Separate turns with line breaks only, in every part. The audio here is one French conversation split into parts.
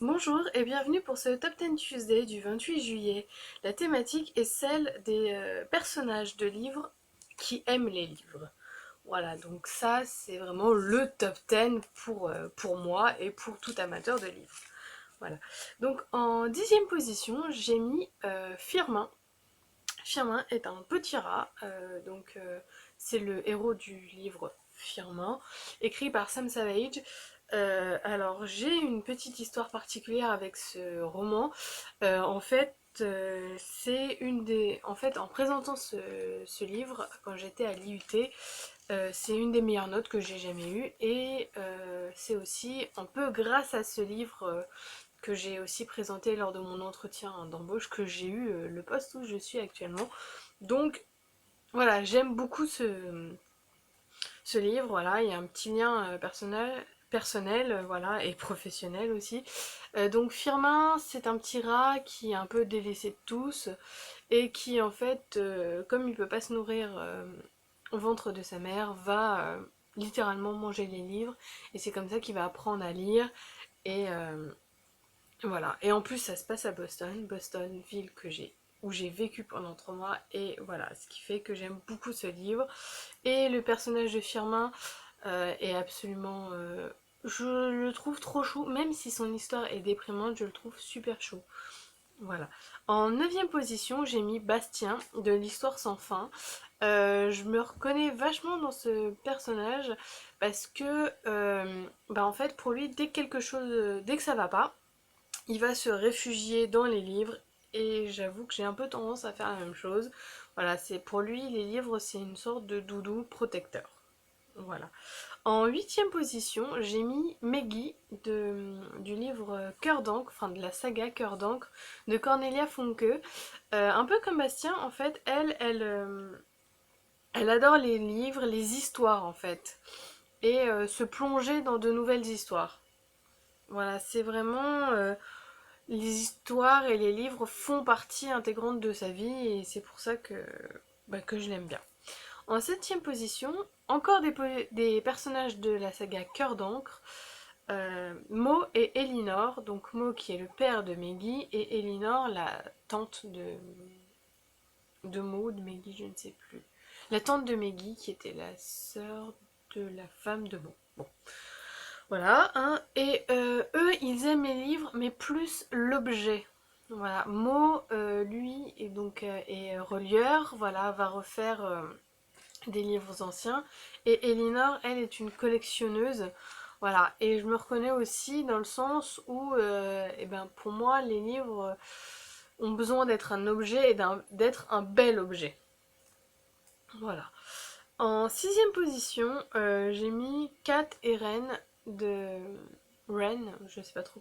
Bonjour et bienvenue pour ce Top 10 Tuesday du 28 juillet. La thématique est celle des personnages de livres qui aiment les livres. Voilà, donc ça c'est vraiment le top 10 pour moi et pour tout amateur de livres. Voilà. Donc en dixième position, j'ai mis Firmin. Firmin est un petit rat, c'est le héros du livre Firmin, écrit par Sam Savage. Alors j'ai une petite histoire particulière avec ce roman. C'est une des... En fait, en présentant ce livre, quand j'étais à l'IUT, c'est une des meilleures notes que j'ai jamais eues. Et c'est aussi un peu grâce à ce livre que j'ai aussi présenté lors de mon entretien d'embauche que j'ai eu le poste où je suis actuellement. Donc voilà, j'aime beaucoup ce livre, voilà, il y a un petit lien personnel voilà, et professionnel aussi. Donc Firmin, c'est un petit rat qui est un peu délaissé de tous et qui en fait, comme il peut pas se nourrir au ventre de sa mère, va littéralement manger les livres et c'est comme ça qu'il va apprendre à lire et voilà. Et en plus ça se passe à Boston, ville où j'ai vécu pendant 3 mois et voilà, ce qui fait que j'aime beaucoup ce livre. Et le personnage de Firmin est absolument... je le trouve trop chou, même si son histoire est déprimante, je le trouve super chou. Voilà. En neuvième position, j'ai mis Bastien de l'Histoire sans fin. Je me reconnais vachement dans ce personnage parce que, en fait, pour lui, dès que ça va pas, il va se réfugier dans les livres et j'avoue que j'ai un peu tendance à faire la même chose. Voilà, c'est pour lui, les livres, c'est une sorte de doudou protecteur. Voilà. En huitième position, j'ai mis Maggie du livre Cœur d'encre, enfin de la saga Cœur d'encre de Cornelia Funke. Un peu comme Bastien, en fait, elle adore les livres, les histoires en fait, et se plonger dans de nouvelles histoires. Voilà, c'est vraiment les histoires et les livres font partie intégrante de sa vie et c'est pour ça que je l'aime bien. En septième position, encore des personnages de la saga Cœur d'encre, Mo et Elinor, donc Mo qui est le père de Maggie et Elinor la tante de Mo, de Maggie, je ne sais plus. La tante de Maggie qui était la sœur de la femme de Mo. Bon, voilà, hein. Et eux, ils aiment les livres, mais plus l'objet. Voilà, Mo, lui, est relieur, voilà, va refaire des livres anciens. Et Elinor, elle, est une collectionneuse. Voilà, et je me reconnais aussi dans le sens où, pour moi, les livres ont besoin d'être un objet et d'être un bel objet. Voilà. En sixième position, j'ai mis Kat et Ren de Ren, je sais pas trop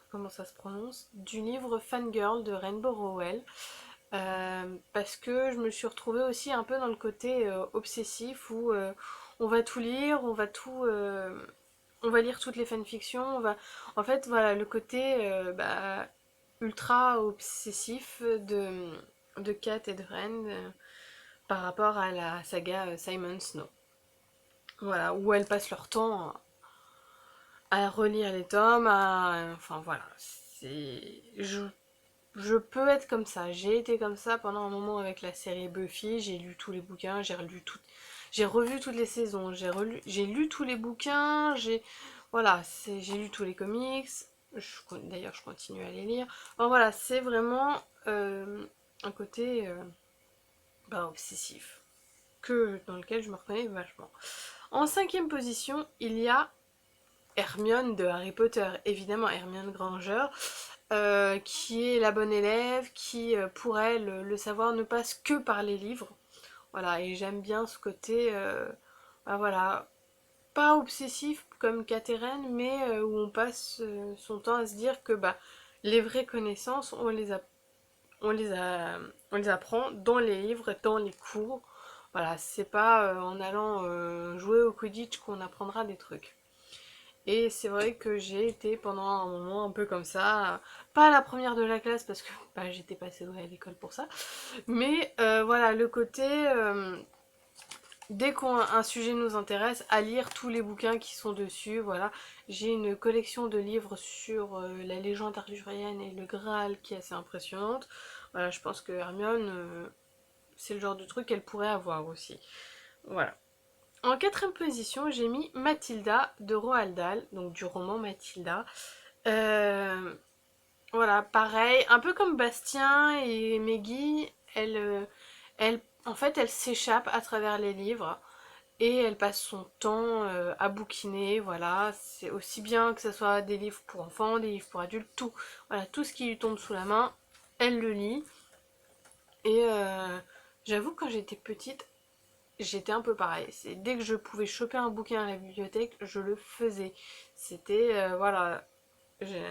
comment ça se prononce, du livre Fangirl de Rainbow Rowell. Parce que je me suis retrouvée aussi un peu dans le côté obsessif où on va tout lire, on va lire toutes les fanfictions, en fait voilà le côté ultra obsessif de Kat et de Ren par rapport à la saga Simon Snow. Voilà, où elles passent leur temps à relire les tomes, enfin voilà, je peux être comme ça. J'ai été comme ça pendant un moment avec la série Buffy. J'ai lu tous les bouquins, j'ai revu toutes les saisons, j'ai lu tous les bouquins, voilà, j'ai lu tous les comics. D'ailleurs, je continue à les lire. Enfin, voilà, c'est vraiment un côté obsessif dans lequel je me reconnais vachement. En cinquième position, il y a Hermione de Harry Potter, évidemment Hermione Granger, qui est la bonne élève, qui pour elle le savoir ne passe que par les livres. Voilà, et j'aime bien ce côté, voilà, pas obsessif comme Catherine, mais où on passe son temps à se dire que les vraies connaissances, on les a, on les apprend dans les livres, dans les cours. Voilà, c'est pas en allant jouer au Quidditch qu'on apprendra des trucs. Et c'est vrai que j'ai été pendant un moment un peu comme ça, pas la première de la classe parce que j'étais passée à l'école pour ça, mais voilà le côté dès qu'un sujet nous intéresse, à lire tous les bouquins qui sont dessus, voilà. J'ai une collection de livres sur la légende arthurienne et le Graal qui est assez impressionnante. Voilà, je pense que Hermione, c'est le genre de truc qu'elle pourrait avoir aussi. Voilà. En quatrième position, j'ai mis Mathilda de Roald Dahl, donc du roman Mathilda. Euh, voilà, pareil, un peu comme Bastien et Maggie, en fait, elle s'échappe à travers les livres et elle passe son temps à bouquiner, voilà. C'est aussi bien que ce soit des livres pour enfants, des livres pour adultes, tout. Voilà, tout ce qui lui tombe sous la main, elle le lit. Et j'avoue, quand j'étais petite, j'étais un peu pareil. C'est dès que je pouvais choper un bouquin à la bibliothèque, je le faisais. C'était, voilà, j'ai-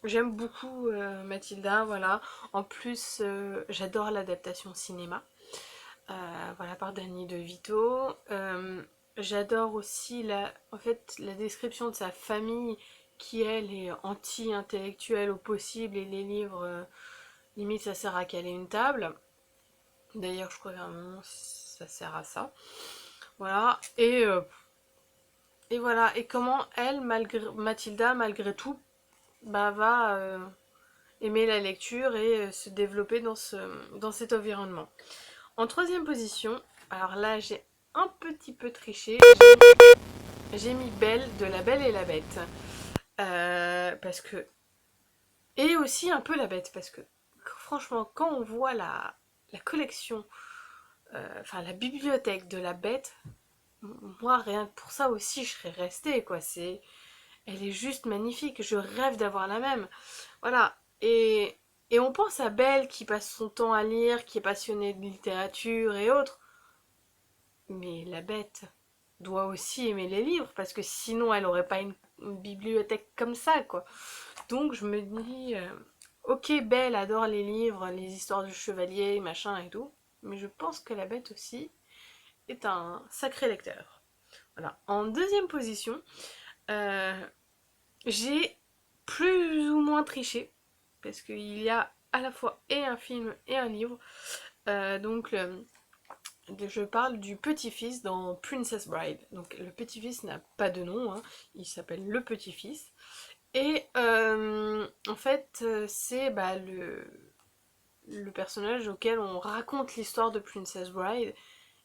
j'aime beaucoup Mathilda, voilà. En plus, j'adore l'adaptation cinéma, voilà, par Danny DeVito. J'adore aussi en fait, la description de sa famille qui, elle, est anti-intellectuelle au possible et les livres, limite, ça sert à caler une table. D'ailleurs, je crois qu'à un moment, ça sert à ça. Voilà, et voilà, et comment elle, Mathilda, malgré tout, bah, va aimer la lecture et se développer dans cet environnement. En troisième position, alors là j'ai un petit peu triché, j'ai mis Belle de La Belle et la Bête. Parce que... Et aussi un peu la Bête, parce que franchement, quand on voit la collection, enfin la bibliothèque de la Bête, moi rien que pour ça aussi je serais restée, quoi. Elle est juste magnifique, je rêve d'avoir la même. Voilà, et on pense à Belle qui passe son temps à lire, qui est passionnée de littérature et autres. Mais la Bête doit aussi aimer les livres, parce que sinon elle aurait pas une bibliothèque comme ça, quoi. Donc je me dis, ok, Belle adore les livres, les histoires de chevaliers, machin et tout, mais je pense que la Bête aussi est un sacré lecteur. Voilà. En deuxième position, euh, j'ai plus ou moins triché, parce qu'il y a à la fois et un film et un livre. Donc je parle du petit-fils dans Princess Bride. Donc le petit-fils n'a pas de nom, hein, il s'appelle le petit-fils. Et en fait, c'est bah, le personnage auquel on raconte l'histoire de Princess Bride.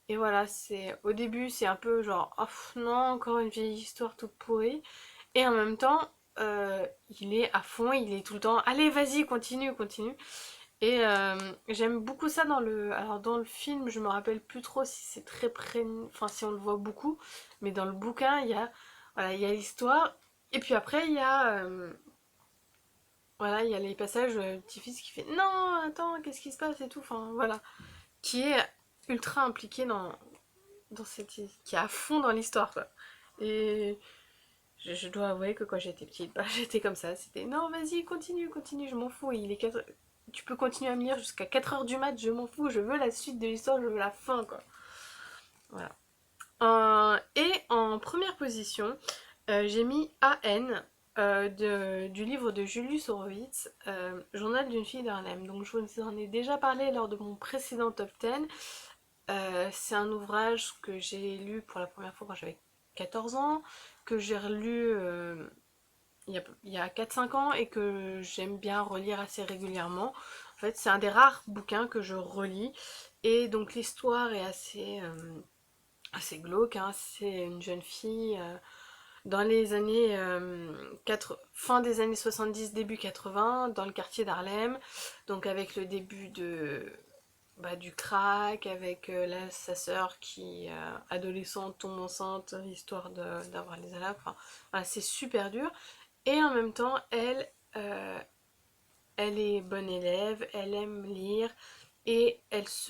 Et voilà, au début, c'est un peu genre, oh non, encore une vieille histoire toute pourrie. Et en même temps, il est à fond, il est tout le temps, allez, vas-y, continue, continue. Et j'aime beaucoup ça dans le... Alors dans le film, je me rappelle plus trop si c'est très près... Enfin, si on le voit beaucoup. Mais dans le bouquin, voilà, il y a l'histoire. Et puis après, voilà, il y a les passages petit-fils qui fait non, attends, qu'est-ce qui se passe et tout. Enfin, voilà. Qui est ultra impliqué dans cette... qui est à fond dans l'histoire, quoi. Et je dois avouer que quand j'étais petite, bah, j'étais comme ça. C'était non, vas-y, continue, continue, je m'en fous. Tu peux continuer à me lire jusqu'à 4 heures du mat, je m'en fous. Je veux la suite de l'histoire, je veux la fin, quoi. Voilà. Et en première position, j'ai mis AN du livre de Julius Horowitz, Journal d'une fille d'Harlem. Donc je vous en ai déjà parlé lors de mon précédent top 10. C'est un ouvrage que j'ai lu pour la première fois quand j'avais 14 ans, que j'ai relu il y a 4-5 ans et que j'aime bien relire assez régulièrement. En fait, c'est un des rares bouquins que je relis. Et donc l'histoire est assez glauque, hein. C'est une jeune fille dans les années fin des années 70, début 80, dans le quartier d'Harlem. Donc avec le début du crack, avec sa sœur qui, adolescente, tombe enceinte, histoire d'avoir les ALAP. Enfin, voilà, c'est super dur. Et en même temps, elle est bonne élève, elle aime lire. Et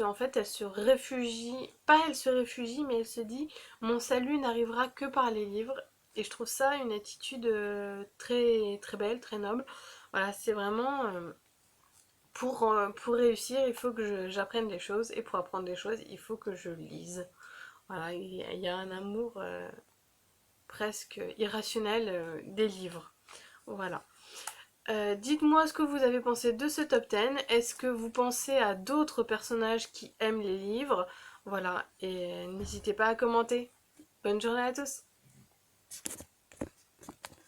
en fait, elle se réfugie, pas elle se réfugie, mais elle se dit, mon salut n'arrivera que par les livres. Et je trouve ça une attitude très, très belle, très noble. Voilà, c'est vraiment, pour réussir, il faut que j'apprenne des choses. Et pour apprendre des choses, il faut que je lise. Voilà, il y a un amour presque irrationnel des livres. Voilà. Dites-moi ce que vous avez pensé de ce top 10. Est-ce que vous pensez à d'autres personnages qui aiment les livres? Voilà, et n'hésitez pas à commenter. Bonne journée à tous!